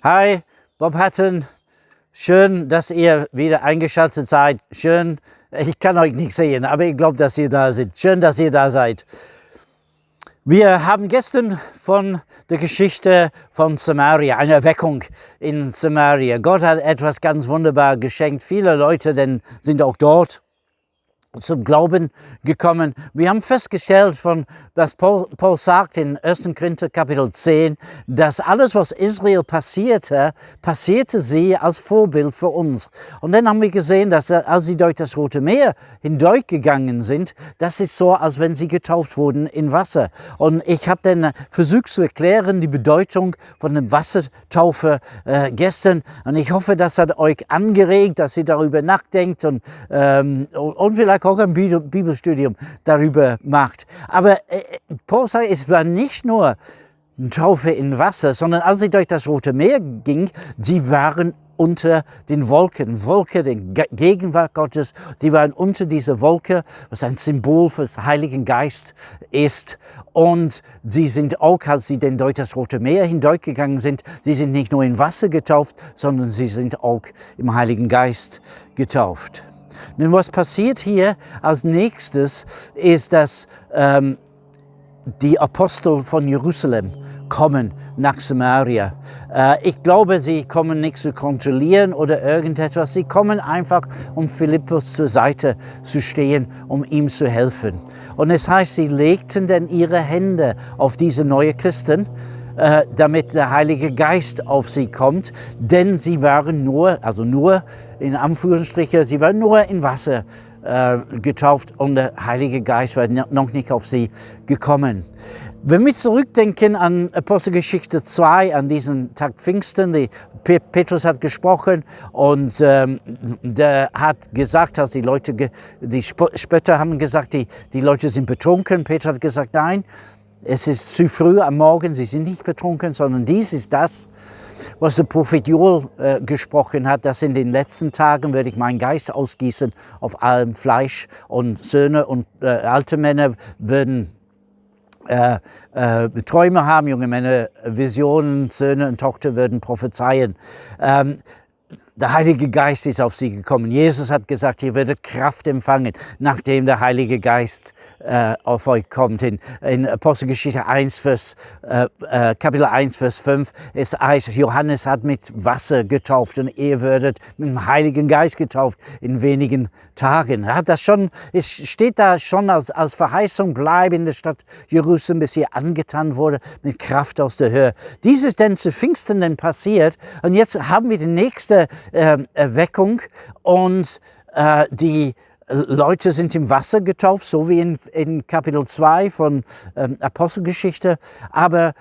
Hi, Bob Hatten. Schön, dass ihr wieder eingeschaltet seid. Schön, ich kann euch nicht sehen, aber ich glaube, dass ihr da seid. Schön, dass ihr da seid. Wir haben gestern von der Geschichte von Samaria, eine Erweckung in Samaria. Gott hat etwas ganz wunderbar geschenkt. Viele Leute sind auch dort zum Glauben gekommen. Wir haben festgestellt, dass Paul sagt in 1. Korinther Kapitel 10, dass alles, was Israel passierte sie als Vorbild für uns. Und dann haben wir gesehen, dass als sie durch das Rote Meer hindurchgegangen sind, das ist so, als wenn sie getauft wurden in Wasser. Und ich habe dann versucht zu erklären, die Bedeutung von der Wassertaufe gestern. Und ich hoffe, das hat euch angeregt, dass ihr darüber nachdenkt und vielleicht auch ein Bibelstudium darüber macht. Aber Paul sagt, es war nicht nur eine Taufe in Wasser, sondern als sie durch das Rote Meer ging, sie waren unter den Wolken, die Gegenwart Gottes, die waren unter dieser Wolke, was ein Symbol für den Heiligen Geist ist. Und sie sind auch, als sie denn durch das Rote Meer hindurchgegangen sind, sie sind nicht nur in Wasser getauft, sondern sie sind auch im Heiligen Geist getauft. Nun, was passiert hier als nächstes, ist, dass die Apostel von Jerusalem kommen nach Samaria. Ich glaube, sie kommen nicht zu kontrollieren oder irgendetwas. Sie kommen einfach, um Philippus zur Seite zu stehen, um ihm zu helfen. Und es heißt, sie legten denn ihre Hände auf diese neuen Christen, damit der Heilige Geist auf sie kommt, denn sie waren nur in Anführungsstrichen, sie waren nur in Wasser getauft und der Heilige Geist war noch nicht auf sie gekommen. Wenn wir zurückdenken an Apostelgeschichte 2, an diesen Tag Pfingsten, Petrus hat gesprochen und der hat gesagt, dass die Spötter haben gesagt, die Leute sind betrunken. Petrus hat gesagt, nein, es ist zu früh am Morgen, sie sind nicht betrunken, sondern dies ist das, was der Prophet Joel gesprochen hat, dass in den letzten Tagen werde ich meinen Geist ausgießen auf allem Fleisch und Söhne und alte Männer werden Träume haben, junge Männer Visionen, Söhne und Tochter werden prophezeien. Der Heilige Geist ist auf sie gekommen. Jesus hat gesagt, ihr werdet Kraft empfangen, nachdem der Heilige Geist auf euch kommt. In Apostelgeschichte 1, Kapitel 1, Vers 5, es heißt, Johannes hat mit Wasser getauft und ihr werdet mit dem Heiligen Geist getauft in wenigen Tagen. Es steht da schon als Verheißung, bleib in der Stadt Jerusalem, bis ihr angetan wurde mit Kraft aus der Höhe. Dies ist dann zu Pfingsten dann passiert und jetzt haben wir die nächste Erweckung und die Leute sind im Wasser getauft, so wie in Kapitel 2 von Apostelgeschichte, aber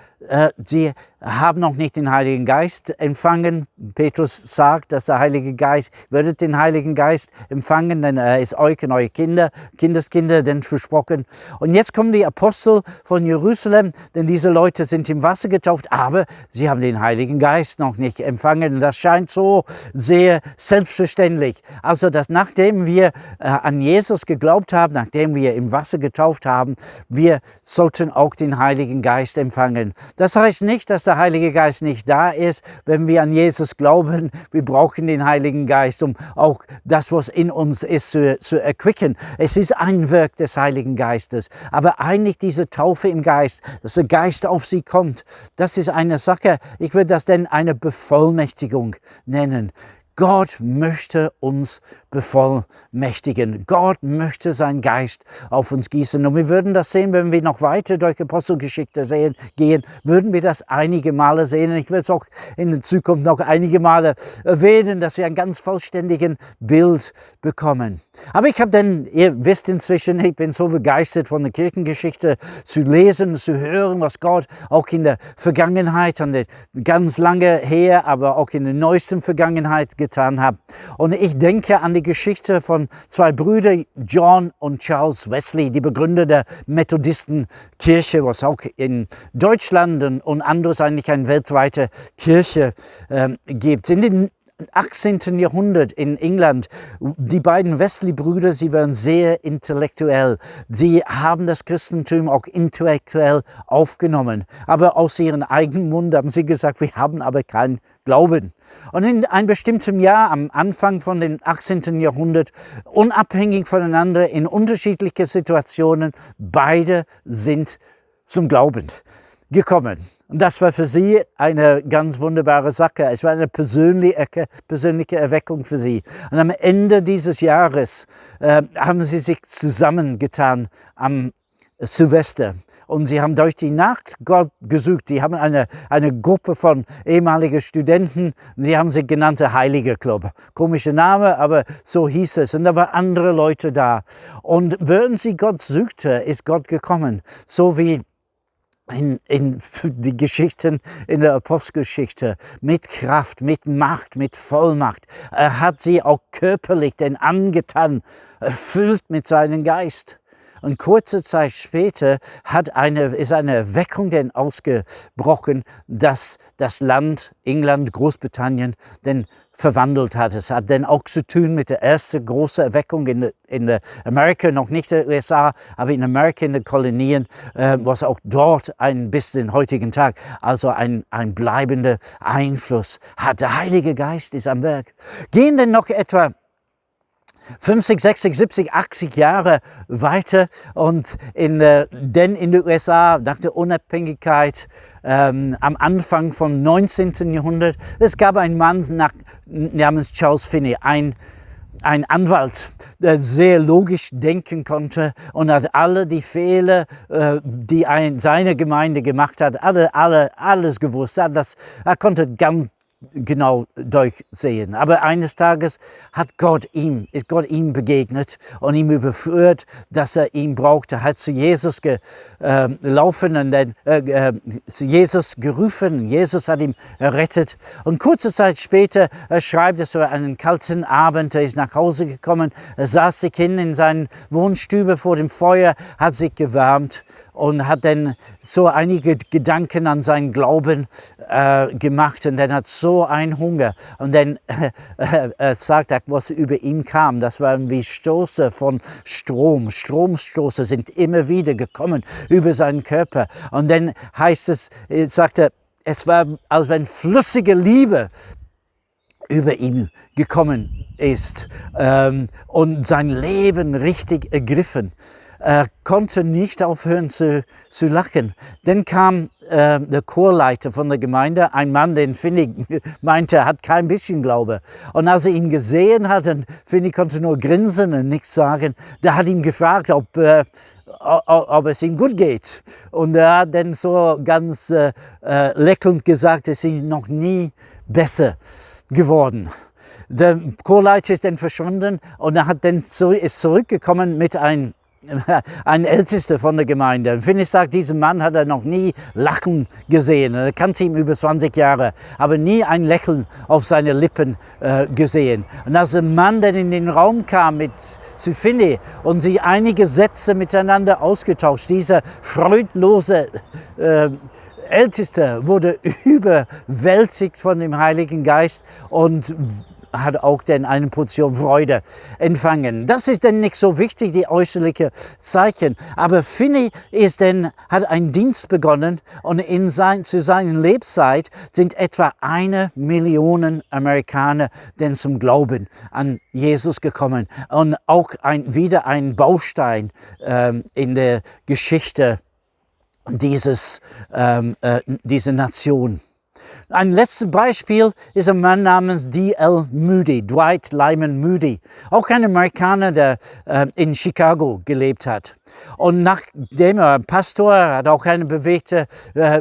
sie haben noch nicht den Heiligen Geist empfangen. Petrus sagt, dass der Heilige Geist, werdet den Heiligen Geist empfangen, denn er ist euch und eure Kindeskinder, denn versprochen. Und jetzt kommen die Apostel von Jerusalem, denn diese Leute sind im Wasser getauft, aber sie haben den Heiligen Geist noch nicht empfangen. Und das scheint so sehr selbstverständlich. Also, dass nachdem wir an Jesus geglaubt haben, nachdem wir im Wasser getauft haben, wir sollten auch den Heiligen Geist empfangen. Das heißt nicht, dass der Heilige Geist nicht da ist, wenn wir an Jesus glauben. Wir brauchen den Heiligen Geist, um auch das, was in uns ist, zu erquicken. Es ist ein Werk des Heiligen Geistes. Aber eigentlich diese Taufe im Geist, dass der Geist auf sie kommt, das ist eine Sache, ich würde das denn eine Bevollmächtigung nennen. Gott möchte uns bevollmächtigen. Gott möchte seinen Geist auf uns gießen. Und wir würden das sehen, wenn wir noch weiter durch Apostelgeschichte gehen, würden wir das einige Male sehen. Und ich werde es auch in der Zukunft noch einige Male erwähnen, dass wir ein ganz vollständiges Bild bekommen. Aber ihr wisst inzwischen, ich bin so begeistert von der Kirchengeschichte zu lesen, zu hören, was Gott auch in der Vergangenheit, ganz lange her, aber auch in der neuesten Vergangenheit getan hat. Und ich denke an die Geschichte von zwei Brüdern, John und Charles Wesley, die Begründer der Methodistenkirche, was auch in Deutschland und anderes eigentlich eine weltweite Kirche gibt. In den 18. Jahrhundert in England, die beiden Wesley-Brüder, sie waren sehr intellektuell. Sie haben das Christentum auch intellektuell aufgenommen. Aber aus ihrem eigenen Mund haben sie gesagt, wir haben aber keinen Glauben. Und in einem bestimmten Jahr, am Anfang von dem 18. Jahrhundert, unabhängig voneinander, in unterschiedlichen Situationen, beide sind zum Glauben gekommen. Und das war für sie eine ganz wunderbare Sache. Es war eine persönliche Erweckung für sie. Und am Ende dieses Jahres haben sie sich zusammengetan am Silvester. Und sie haben durch die Nacht Gott gesucht. Sie haben eine Gruppe von ehemaligen Studenten, die haben sich genannt der Heilige Club. Komischer Name, aber so hieß es. Und da waren andere Leute da. Und während sie Gott suchte, ist Gott gekommen. So wie in die Geschichten in der Apostelgeschichte, mit Kraft, mit Macht, mit Vollmacht. Er hat sie auch körperlich denn angetan, erfüllt mit seinem Geist. Und kurze Zeit später ist eine Erweckung denn ausgebrochen, dass das Land England, Großbritannien, denn verwandelt hat. Es hat dann auch zu tun mit der ersten großen Erweckung in Amerika, noch nicht in den USA, aber in Amerika, in den Kolonien, was auch dort bis den heutigen Tag, also ein bleibender Einfluss hat. Der Heilige Geist ist am Werk. Gehen denn noch etwa 50, 60, 70, 80 Jahre weiter und in den USA nach der Unabhängigkeit am Anfang vom 19. Jahrhundert, es gab einen Mann namens Charles Finney, ein Anwalt, der sehr logisch denken konnte und hat alle die Fehler, die seine Gemeinde gemacht hat, alles gewusst. Er konnte ganz genau durchsehen. Aber eines Tages ist Gott ihm begegnet und ihm überführt, dass er ihn brauchte. Er hat zu Jesus gelaufen und dann zu Jesus gerufen. Jesus hat ihn errettet. Und kurze Zeit später, er schreibt, es war einen kalten Abend, er ist nach Hause gekommen, er saß sich hin in seinen Wohnstube vor dem Feuer, hat sich gewärmt und hat dann so einige Gedanken an seinen Glauben gemacht und dann hat so einen Hunger. Und dann sagt er, was über ihn kam, das waren wie Stoße von Strom. Stromstoße sind immer wieder gekommen über seinen Körper. Und dann sagt er, es war, als wenn flüssige Liebe über ihn gekommen ist und sein Leben richtig ergriffen. Er konnte nicht aufhören zu lachen. Dann kam der Chorleiter von der Gemeinde, ein Mann, den Finney meinte, er hat kein bisschen Glaube. Und als er ihn gesehen hat, und Finney konnte nur grinsen und nichts sagen, der hat ihn gefragt, ob es ihm gut geht. Und er hat dann so ganz lächelnd gesagt, es ist ihm noch nie besser geworden. Der Chorleiter ist dann verschwunden und er ist zurückgekommen mit ein Ältester von der Gemeinde. Finney sagt, diesen Mann hat er noch nie lachen gesehen. Er kannte ihn über 20 Jahre, aber nie ein Lächeln auf seine Lippen gesehen. Und als der Mann dann in den Raum kam zu Finney und sie einige Sätze miteinander ausgetauscht, dieser freudlose Älteste wurde überwältigt von dem Heiligen Geist und hat auch dann eine Portion Freude empfangen. Das ist dann nicht so wichtig, die äußerlichen Zeichen. Aber Finney hat einen Dienst begonnen und zu seiner Lebenszeit sind etwa 1 Million Amerikaner denn zum Glauben an Jesus gekommen. Und auch wieder ein Baustein in der Geschichte dieser Nation. Ein letztes Beispiel ist ein Mann namens D.L. Moody, Dwight Lyman Moody, auch ein Amerikaner, der in Chicago gelebt hat. Und nachdem er Pastor, hat auch eine bewegte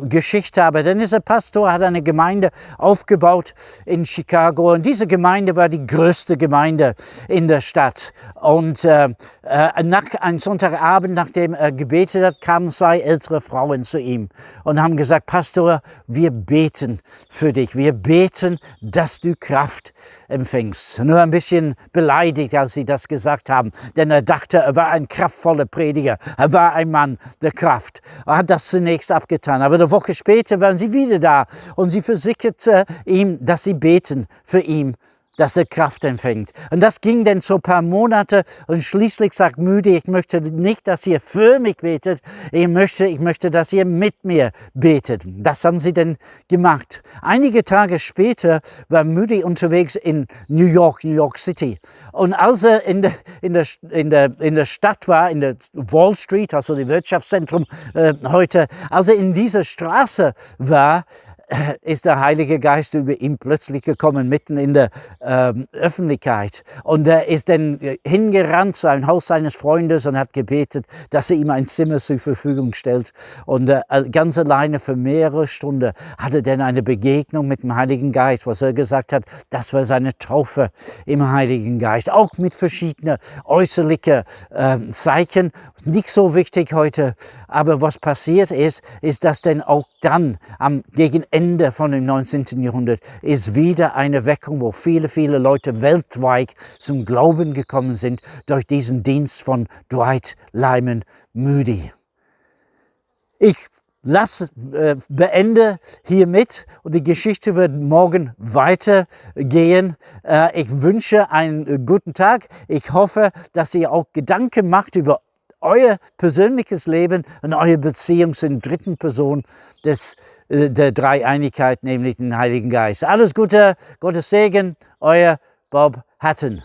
Geschichte, aber dann ist er Pastor, hat eine Gemeinde aufgebaut in Chicago und diese Gemeinde war die größte Gemeinde in der Stadt. Und einem Sonntagabend, nachdem er gebetet hat, kamen 2 ältere Frauen zu ihm und haben gesagt, Pastor, wir beten für dich, wir beten, dass du Kraft empfängst. Nur ein bisschen beleidigt, als sie das gesagt haben, denn er dachte, er war ein kraftvoller Prediger. Prediger. Er war ein Mann der Kraft. Er hat das zunächst abgetan. Aber eine Woche später waren sie wieder da und sie versicherte ihm, dass sie beten für ihn, dass er Kraft empfängt. Und das ging dann so ein paar Monate und schließlich sagt Moody, ich möchte nicht, dass ihr für mich betet, ich möchte, dass ihr mit mir betet. Das haben sie dann gemacht. Einige Tage später war Moody unterwegs in New York City. Und als er in der Stadt war, in der Wall Street, also das Wirtschaftszentrum heute, als er in dieser Straße war, ist der Heilige Geist über ihn plötzlich gekommen, mitten in der Öffentlichkeit. Und er ist dann hingerannt zu einem Haus seines Freundes und hat gebetet, dass er ihm ein Zimmer zur Verfügung stellt. Und ganz alleine für mehrere Stunden hatte er dann eine Begegnung mit dem Heiligen Geist, was er gesagt hat, das war seine Taufe im Heiligen Geist. Auch mit verschiedenen äußerlichen Zeichen. Nicht so wichtig heute, aber was passiert ist, dass dann auch dann gegen Ende von dem 19. Jahrhundert ist wieder eine Weckung, wo viele, viele Leute weltweit zum Glauben gekommen sind durch diesen Dienst von Dwight Lyman Moody. Ich beende hiermit und die Geschichte wird morgen weitergehen. Ich wünsche einen guten Tag. Ich hoffe, dass ihr auch Gedanken macht über euer persönliches Leben und eure Beziehung zur dritten Person der Dreieinigkeit, nämlich den Heiligen Geist. Alles Gute, Gottes Segen, euer Bob Hatten.